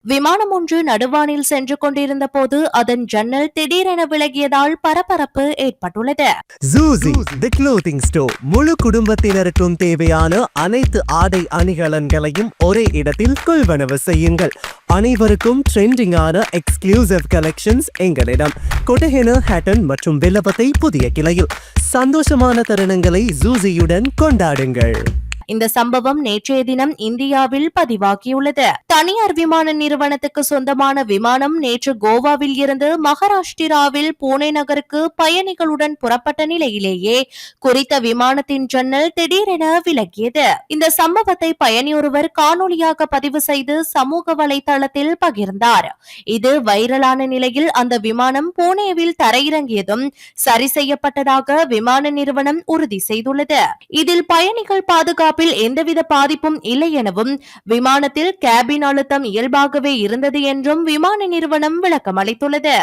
விமானம் ஒன்று நடுவானில் சென்று கொண்டிருந்த போது அதன் ஜன்னல் திடீரென விலகியதால் பரபரப்பு ஏற்பட்டுள்ளது. Zuzi, the clothing store. முழு குடும்பத்தினருக்கும் தேவையான அனைத்து ஆடை அணிகலன்களையும் ஒரே இடத்தில் கொள்வனவு செய்யுங்கள். அனைவருக்கும் ட்ரெண்டிங்கான எக்ஸ்க்ளூசிவ் கலெக்ஷன்ஸ் எங்களிடம். கொட்டஹென, ஹேட்டன் மற்றும் வில்லபத்தை புதிய கிளையில். சந்தோஷமான தருணங்களை ஜூசியுடன் கொண்டாடுங்கள். இந்த சம்பவம் நேற்றைய தினம் இந்தியாவில் பதிவாகியுள்ளது. தனியார் விமான நிறுவனத்துக்கு சொந்தமான விமானம் நேற்று கோவாவில் இருந்து மகாராஷ்டிராவில் புனே நகருக்கு பயணிகளுடன் புறப்பட்ட நிலையிலேயே குறித்த விமானத்தின் ஜன்னல் திடீரென விலகியது. இந்த சம்பவத்தை பயணியொருவர் காணொலியாக பதிவு செய்து சமூக வலைதளத்தில் பகிர்ந்தார். இது வைரலான நிலையில் அந்த விமானம் புனேவில் தரையிறங்கியதும் சரி செய்யப்பட்டதாக விமான நிறுவனம் உறுதி செய்துள்ளது. இதில் பயணிகள் பாதுகாப்பு எந்தவித பாதிப்பும் இல்லை எனவும் விமானத்தில் கேபின் அழுத்தம் இயல்பாகவே இருந்தது என்றும் விமான நிறுவனம் விளக்கம் அளித்துள்ளது.